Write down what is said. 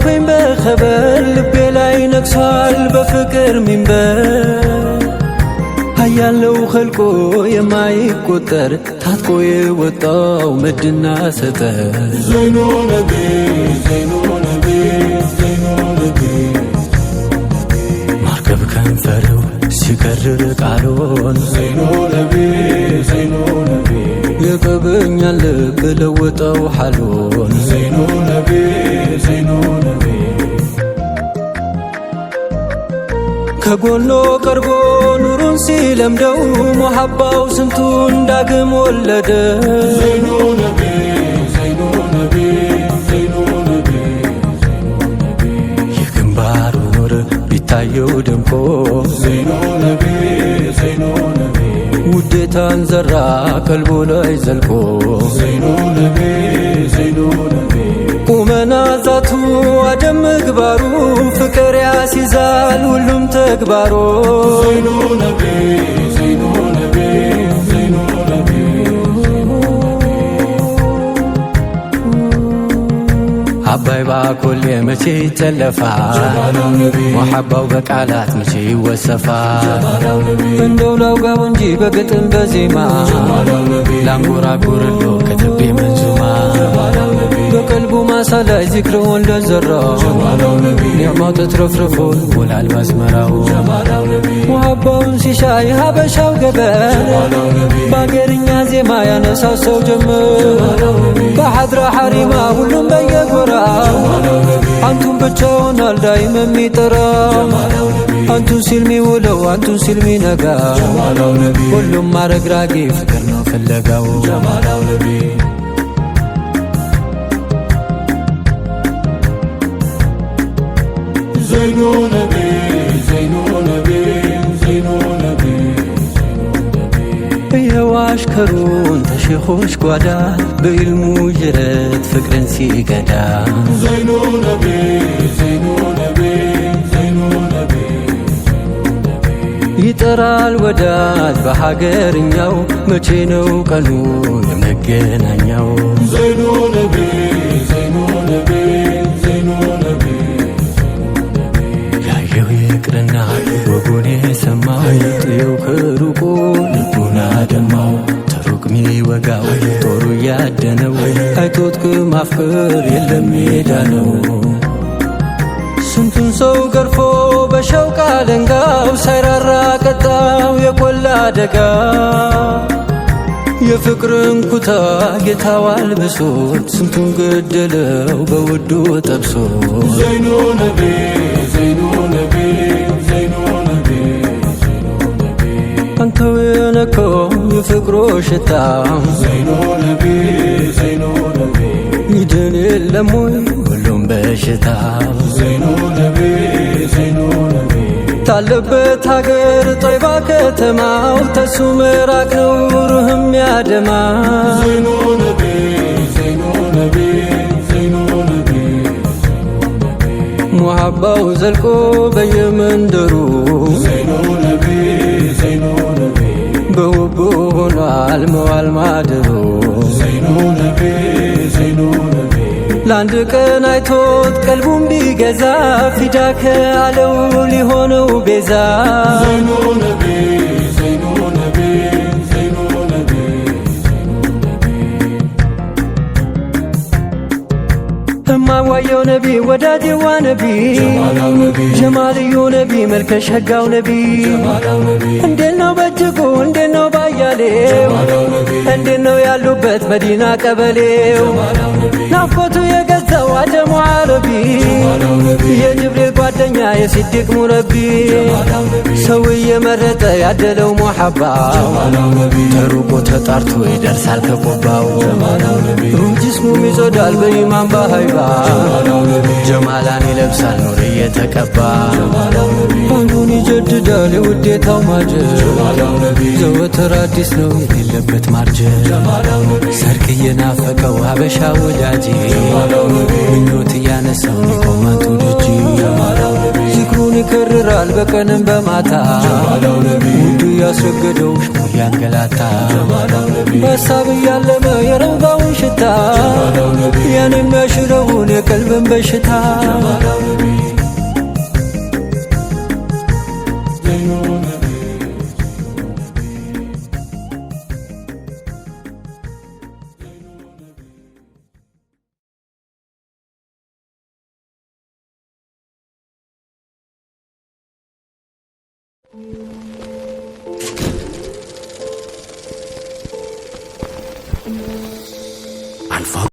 አትርፎኝ በኸበር ልቤ ላይ ነግሷል በፍቅር ሚንበር ያለው ኸልቆ የማይቆጠር ታጥቆ የወጣው ምድና ሰጠር ዘይኑ ነቢ ዘይኑ ነቢ ዘይኑ ነቢ ማርገብ ከንፈረው ሲከርር ቃሉን ዘይኑ ነቢ ዘይኑ ነቢ የቀበኛል ልብ ለወጠው ሓሉን ዘይኑ ነቢ ዘይኑ ነቢ ከጎኖ ቀርቦ ኑሩን ሲለምደው ሙሐባው ስንቱን ዳግም ወለደ ዘይኑ ነቢ ዘይኑ ነቢ ዘይኑ ነቢ የግንባሩ ኑር ቢታየው ደምቆ ዘይኑ ነቢ ዘይኑ ነቢ ውዴታን ዘራ ቀልቡ ላይ ዘልቆ ዘይኑ ነቢ ዘይኑ ነቢ ቁመና ዛቱ አደም ምግባሩ ፍቅር ያሲዛል ሁሉም ተግባሩ ዘይኑ ነቢ ዘይኑ ነቢ ዘይኑ ነቢ አባይ ባኮል መቼ ይጨለፋል ሙሐባው በቃላት መቼ ይወሰፋል እንደው ላውጋው እንጂ በግጥም በዜማ ላንጎራጉርሎ ከትቤ መንዙማ በቀልቡ ማሳ ላይ ዚክርውን ለዘራው ኒዕማው ተትረፍርፎ ሞላል መስመራው ሙሐባውን ሲሻይ ሀበሻው ገበር በአገርኛ ዜማ ያነሳው ሰው ጀመር በሐድራ ሐሪማ ሁሉም በየጎራው አንቱን ብቻውን አልዳይም የሚጠራው አንቱን ሲል ሚውለው አንቱን ሲል ሚነጋ ሁሉም አረግራጊ ፍቅር ነው ፍለጋው ዘይኑ ነቢ ዘይኑ ነቢ ዘይኑ ነቢ ይኸው አሽከሩን ተሼኾች ጓዳ በኢልሙ ጅረት ፍቅርን ሲገዳ ዘይኑ ነቢ ዘይኑ ነቢ ዘይኑ ነቢ ይጠራል ወዳጅ በሀገርኛው መቼ ነው ቀኑ የመገናኛው ዘይኑ ነቢ ዘይኑ ነቢ ዘይኑ ነቢ ይቅርና ወጉን የሰማው ጥየው ከሩቁ ልቡን አደማው ተሩቅ ሚወጋው ጦሩ ያደነው አይቶት ከማፍቀር የለም ሜዳ ነው ስንቱን ሰው ገርፎ በሸውቅ አለንጋው ሳይራራ ቀጣው የቆላ አደጋ የፍቅርን ኩታ ጌታው አልብሶት ስንቱን ገደለው በውዱ ጠብሶ ዘይኑ ነቢ ዘይኑ ነቢ ዘይኑ ነቢ አንተው የነከው የፍቅሮ ሽታ ዘይኑ ነቢ ዘይኑ ነቢ ይድን የለም ወይ ሁሉም በሽታ ዘይኑ ነቢ ዘይኑ ነቢ ታለበት ሀገር ጦይባ ከተማው ተሱ ምራቅ ነው ሩህም ያደማ ዘይኑ ነቢ ዘይኑ ነቢ ዘይኑ ነቢ ሙሐባው ዘልቆ በየመንደሩ ዘይኑ ነቢ ዘይኑ ነቢ በውቡ ሆኗል መዋል ማደሩ ዘይኑ ነቢ ዘይኑ ነቢ ለአንድ ቀን አይቶት ቀልቡን ቢገዛ ፊዳከ አለው ሊሆነው ቤዛ ዘይኑ ነቢ ዘይኑ ነቢ ዘይኑ ነቢ እማዋየው ነቢ ወዳጅዋ ነቢ ጀማልዩ ነቢ መልከሸጋው ነቢ እንዴት ነው በእጅጉ እንዴት ነው ባያሌው እንዴት ነው ያሉበት መዲና ቀበሌው ናፍቆቱ የገዛው አደሙ ዓረቢ የጅብሪል ጓደኛ የሲዲቅ ሙረቢ ሰው እየመረጠ ያደለው ሙሐባው ተሩቆ ተጣርቶ ይደርሳል ከቆባው ሩህ ጅስሙም ይጾዳል በኢማን በሃይባ ጀማላን ይለብሳል ኑር እየተቀባ አንዱን ይጀድዳል የውዴታው ማጀት ዘወትር አዲስ ነው የሌለበት ማርጀት ሰርክ እየናፈቀው ሀበሻ ወዳጄ ምኞት እያነሳው ሊቆማቱ ደጅ ዚክሩን ይከርራል በቀንም በማታ ውዱ ያስረገደው ሽሞ ያንገላታ በሀሳብ እያለመ የረውዳውን ሽታ ያን የሚያሽረውን የቀልብን በሽታ